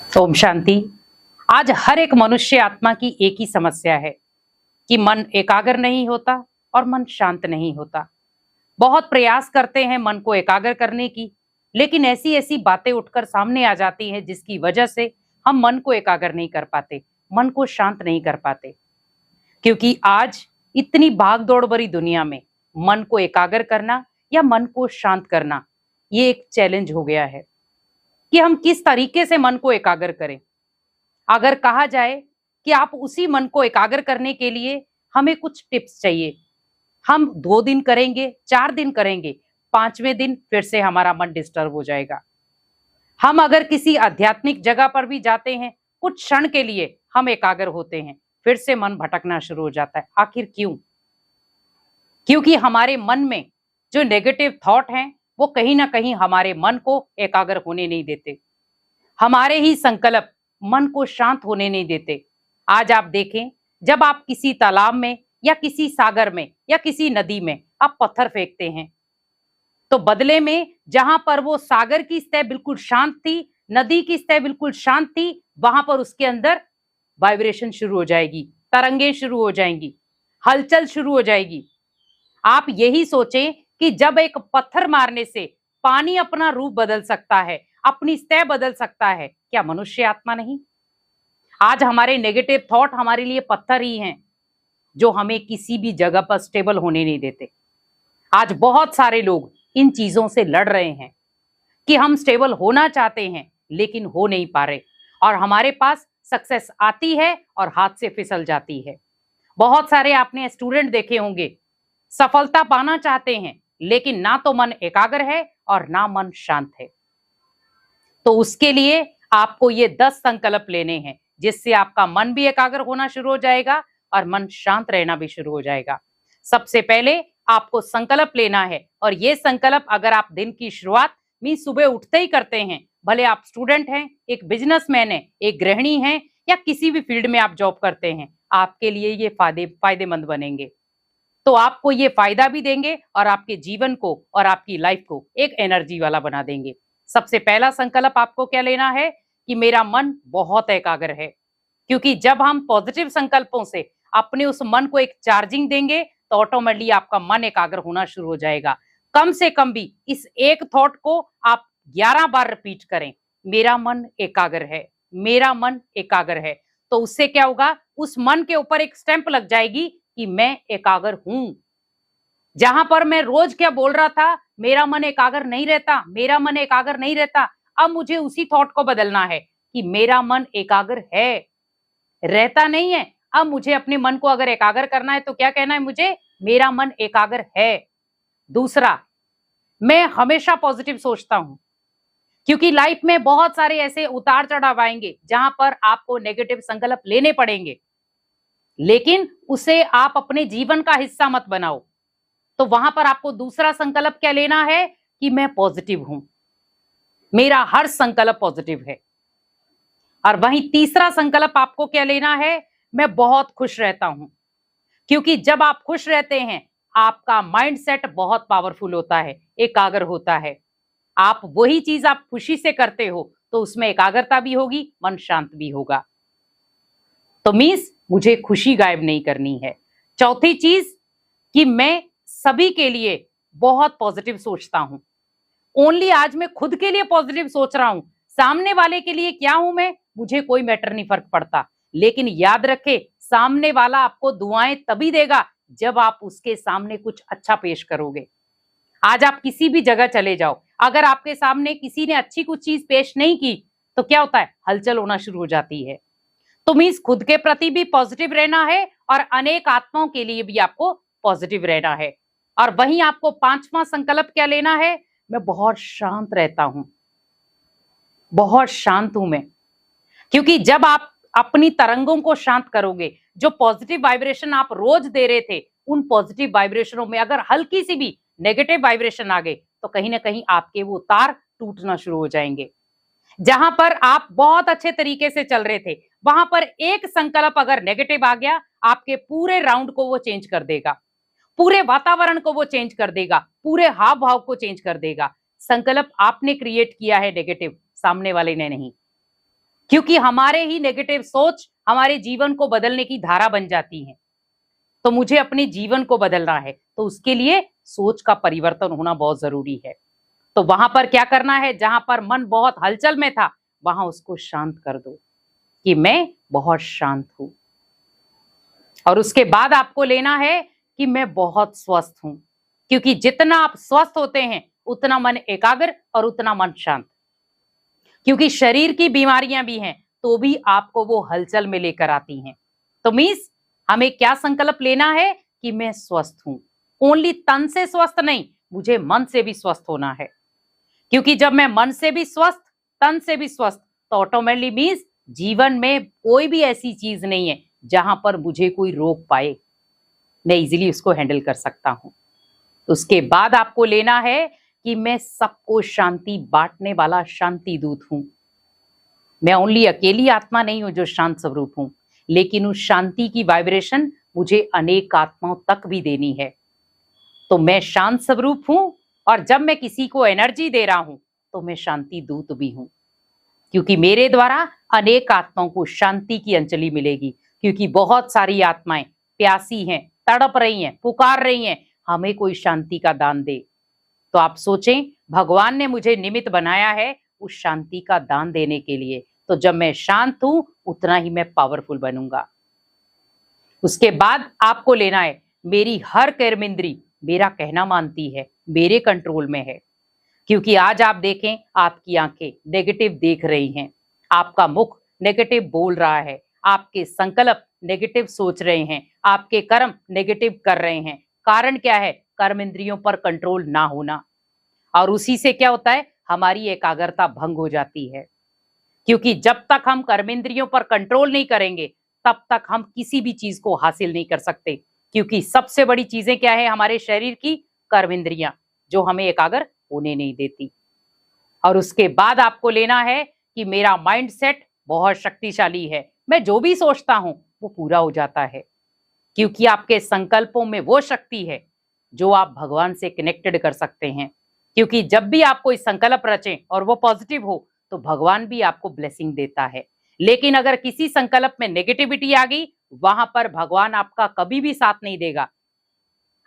ओम शांति। आज हर एक मनुष्य आत्मा की एक ही समस्या है कि मन एकाग्र नहीं होता और मन शांत नहीं होता। बहुत प्रयास करते हैं मन को एकाग्र करने की, लेकिन ऐसी ऐसी बातें उठकर सामने आ जाती हैं जिसकी वजह से हम मन को एकाग्र नहीं कर पाते, मन को शांत नहीं कर पाते। क्योंकि आज इतनी भाग दौड़ भरी दुनिया में मन को एकाग्र करना या मन को शांत करना ये एक चैलेंज हो गया है कि हम किस तरीके से मन को एकाग्र करें। अगर कहा जाए कि आप उसी मन को एकाग्र करने के लिए हमें कुछ टिप्स चाहिए, हम 2 दिन करेंगे, 4 दिन करेंगे, 5वें दिन फिर से हमारा मन डिस्टर्ब हो जाएगा। हम अगर किसी आध्यात्मिक जगह पर भी जाते हैं, कुछ क्षण के लिए हम एकाग्र होते हैं, फिर से मन भटकना शुरू हो जाता है। आखिर क्यों? क्योंकि हमारे मन में जो नेगेटिव थॉट हैं वो कहीं ना कहीं हमारे मन को एकाग्र होने नहीं देते। हमारे ही संकल्प मन को शांत होने नहीं देते। आज आप देखें, जब आप किसी तालाब में या किसी सागर में या किसी नदी में आप पत्थर फेंकते हैं, तो बदले में जहां पर वो सागर की सतह बिल्कुल शांत थी, नदी की सतह बिल्कुल शांत थी, वहां पर उसके अंदर वाइब्रेशन शुरू हो जाएगी, तरंगे शुरू हो जाएंगी, हलचल शुरू हो जाएगी। आप यही सोचें कि जब एक पत्थर मारने से पानी अपना रूप बदल सकता है, अपनी सतह बदल सकता है, क्या मनुष्य आत्मा नहीं? आज हमारे नेगेटिव थॉट हमारे लिए पत्थर ही हैं जो हमें किसी भी जगह पर स्टेबल होने नहीं देते। आज बहुत सारे लोग इन चीजों से लड़ रहे हैं कि हम स्टेबल होना चाहते हैं लेकिन हो नहीं पा रहे, और हमारे पास सक्सेस आती है और हाथ से फिसल जाती है। बहुत सारे आपने स्टूडेंट देखे होंगे, सफलता पाना चाहते हैं लेकिन ना तो मन एकाग्र है और ना मन शांत है। तो उसके लिए आपको ये 10 संकल्प लेने हैं जिससे आपका मन भी एकाग्र होना शुरू हो जाएगा और मन शांत रहना भी शुरू हो जाएगा। सबसे पहले आपको संकल्प लेना है, और ये संकल्प अगर आप दिन की शुरुआत में सुबह उठते ही करते हैं, भले आप स्टूडेंट हैं, एक बिजनेसमैन है, एक गृहिणी हैं या किसी भी फील्ड में आप जॉब करते हैं, आपके लिए ये फायदेमंद बनेंगे। तो आपको ये फायदा भी देंगे और आपके जीवन को और आपकी लाइफ को एक एनर्जी वाला बना देंगे। सबसे पहला संकल्प आपको क्या लेना है कि मेरा मन बहुत एकाग्र है। क्योंकि जब हम पॉजिटिव संकल्पों से अपने उस मन को एक चार्जिंग देंगे तो ऑटोमेटिकली आपका मन एकाग्र होना शुरू हो जाएगा। कम से कम भी इस एक थॉट को आप 11 बार रिपीट करें, मेरा मन एकाग्र है, मेरा मन एकाग्र है। तो उससे क्या होगा, उस मन के ऊपर एक स्टैंप लग जाएगी कि मैं एकाग्र हूं। जहां पर मैं रोज क्या बोल रहा था, मेरा मन एकाग्र नहीं रहता, मेरा मन एकाग्र नहीं रहता, अब मुझे उसी थॉट को बदलना है कि मेरा मन एकाग्र है, रहता नहीं है। अब मुझे अपने मन को अगर एकाग्र करना है तो क्या कहना है मुझे, मेरा मन एकाग्र है। दूसरा, मैं हमेशा पॉजिटिव सोचता हूं, क्योंकि लाइफ में बहुत सारे ऐसे उतार चढ़ाव आएंगे जहां पर आपको नेगेटिव संकल्प लेने पड़ेंगे, लेकिन उसे आप अपने जीवन का हिस्सा मत बनाओ। तो वहां पर आपको दूसरा संकल्प क्या लेना है कि मैं पॉजिटिव हूं, मेरा हर संकल्प पॉजिटिव है। और वहीं तीसरा संकल्प आपको क्या लेना है, मैं बहुत खुश रहता हूं। क्योंकि जब आप खुश रहते हैं आपका माइंडसेट बहुत पावरफुल होता है, एकाग्र होता है। आप वही चीज आप खुशी से करते हो तो उसमें एकाग्रता भी होगी, मन शांत भी होगा। तो मीन्स मुझे खुशी गायब नहीं करनी है। चौथी चीज कि मैं सभी के लिए बहुत पॉजिटिव सोचता हूं। ओनली आज मैं खुद के लिए पॉजिटिव सोच रहा हूं, सामने वाले के लिए क्या हूं मैं, मुझे कोई मैटर नहीं फर्क पड़ता। लेकिन याद रखे, सामने वाला आपको दुआएं तभी देगा जब आप उसके सामने कुछ अच्छा पेश करोगे। आज आप किसी भी जगह चले जाओ, अगर आपके सामने किसी ने अच्छी कुछ चीज पेश नहीं की तो क्या होता है, हलचल होना शुरू हो जाती है। तो मीन्स खुद के प्रति भी पॉजिटिव रहना है और अनेक आत्माओं के लिए भी आपको पॉजिटिव रहना है। और वहीं आपको 5वां संकल्प क्या लेना है, मैं बहुत शांत रहता हूं, बहुत शांत हूं मैं। क्योंकि जब आप अपनी तरंगों को शांत करोगे, जो पॉजिटिव वाइब्रेशन आप रोज दे रहे थे, उन पॉजिटिव वाइब्रेशनों में अगर हल्की सी भी नेगेटिव वाइब्रेशन आ गई तो कहीं ना कहीं आपके वो तार टूटना शुरू हो जाएंगे। जहां पर आप बहुत अच्छे तरीके से चल रहे थे, वहां पर एक संकल्प अगर नेगेटिव आ गया, आपके पूरे राउंड को वो चेंज कर देगा, पूरे वातावरण को वो चेंज कर देगा, पूरे हाव भाव को चेंज कर देगा। संकल्प आपने क्रिएट किया है नेगेटिव, सामने वाले ने नहीं। क्योंकि हमारे ही नेगेटिव सोच हमारे जीवन को बदलने की धारा बन जाती है। तो मुझे अपने जीवन को बदलना है, तो उसके लिए सोच का परिवर्तन होना बहुत जरूरी है। तो वहां पर क्या करना है, जहां पर मन बहुत हलचल में था, वहां उसको शांत कर दो कि मैं बहुत शांत हूं। और उसके बाद आपको लेना है कि मैं बहुत स्वस्थ हूं, क्योंकि जितना आप स्वस्थ होते हैं उतना मन एकाग्र और उतना मन शांत। क्योंकि शरीर की बीमारियां भी हैं तो भी आपको वो हलचल में लेकर आती हैं। तो मीन्स हमें क्या संकल्प लेना है कि मैं स्वस्थ हूं। ओनली तन से स्वस्थ नहीं, मुझे मन से भी स्वस्थ होना है। क्योंकि जब मैं मन से भी स्वस्थ, तन से भी स्वस्थ, तो ऑटोमेटिकली मीन्स जीवन में कोई भी ऐसी चीज नहीं है जहां पर मुझे कोई रोक पाए, मैं इजीली उसको हैंडल कर सकता हूं। उसके बाद आपको लेना है कि मैं सबको शांति बांटने वाला शांति दूत हूं। मैं ओनली अकेली आत्मा नहीं हूं जो शांत स्वरूप हूं, लेकिन उस शांति की वाइब्रेशन मुझे अनेक आत्माओं तक भी देनी है। तो मैं शांत स्वरूप हूं, और जब मैं किसी को एनर्जी दे रहा हूं तो मैं शांति दूत भी हूं, क्योंकि मेरे द्वारा अनेक आत्माओं को शांति की अंजलि मिलेगी। क्योंकि बहुत सारी आत्माएं प्यासी हैं, तड़प रही हैं, पुकार रही हैं, हमें कोई शांति का दान दे। तो आप सोचें, भगवान ने मुझे निमित्त बनाया है उस शांति का दान देने के लिए। तो जब मैं शांत हूं उतना ही मैं पावरफुल बनूंगा। उसके बाद आपको लेना है, मेरी हर कर्मेंद्री मेरा कहना मानती है, मेरे कंट्रोल में है। क्योंकि आज आप देखें, आपकी आंखें नेगेटिव देख रही हैं, आपका मुख नेगेटिव बोल रहा है, आपके संकल्प नेगेटिव सोच रहे हैं, आपके कर्म नेगेटिव कर रहे हैं। कारण क्या है? कर्म इंद्रियों पर कंट्रोल ना होना। और उसी से क्या होता है, हमारी एकाग्रता भंग हो जाती है। क्योंकि जब तक हम कर्मेंद्रियों पर कंट्रोल नहीं करेंगे तब तक हम किसी भी चीज को हासिल नहीं कर सकते। क्योंकि सबसे बड़ी चीजें क्या है हमारे शरीर की? कर्मेंद्रियां, जो हमें एकाग्र होने नहीं देती। और उसके बाद आपको लेना है कि मेरा माइंड सेट बहुत शक्तिशाली है, मैं जो भी सोचता हूं वो पूरा हो जाता है। क्योंकि आपके संकल्पों में वो शक्ति है जो आप भगवान से कनेक्टेड कर सकते हैं। क्योंकि जब भी आप कोई संकल्प रचें और वो पॉजिटिव हो तो भगवान भी आपको ब्लेसिंग देता है। लेकिन अगर किसी संकल्प में नेगेटिविटी आ गई, वहां पर भगवान आपका कभी भी साथ नहीं देगा।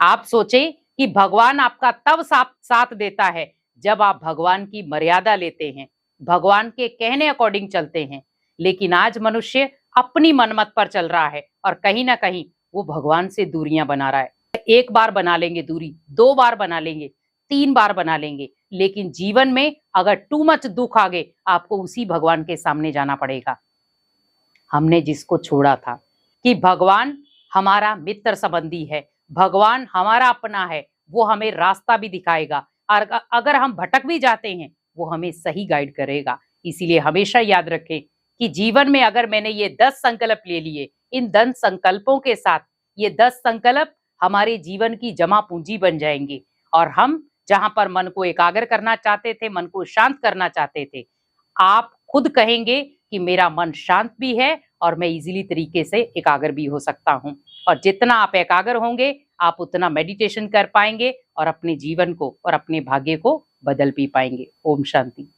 आप सोचें कि भगवान आपका तब साथ देता है जब आप भगवान की मर्यादा लेते हैं, भगवान के कहने अकॉर्डिंग चलते हैं। लेकिन आज मनुष्य अपनी मनमत पर चल रहा है और कहीं ना कहीं वो भगवान से दूरियां बना रहा है। एक बार बना लेंगे दूरी, 2 बार बना लेंगे, 3 बार बना लेंगे, लेकिन जीवन में अगर टू मच दुख आ गए, आपको उसी भगवान के सामने जाना पड़ेगा। हमने जिसको छोड़ा था कि भगवान हमारा मित्र संबंधी है, भगवान हमारा अपना है, वो हमें रास्ता भी दिखाएगा, और अगर हम भटक भी जाते हैं वो हमें सही गाइड करेगा। इसीलिए हमेशा याद रखें कि जीवन में अगर मैंने ये 10 संकल्प ले लिए, इन 10 संकल्पों के साथ ये 10 संकल्प हमारे जीवन की जमा पूंजी बन जाएंगे। और हम जहां पर मन को एकाग्र करना चाहते थे, मन को शांत करना चाहते थे, आप खुद कहेंगे कि मेरा मन शांत भी है और मैं इजीली तरीके से एकाग्र भी हो सकता हूं। और जितना आप एकाग्र होंगे आप उतना मेडिटेशन कर पाएंगे और अपने जीवन को और अपने भाग्य को बदल भी पाएंगे। ओम शांति।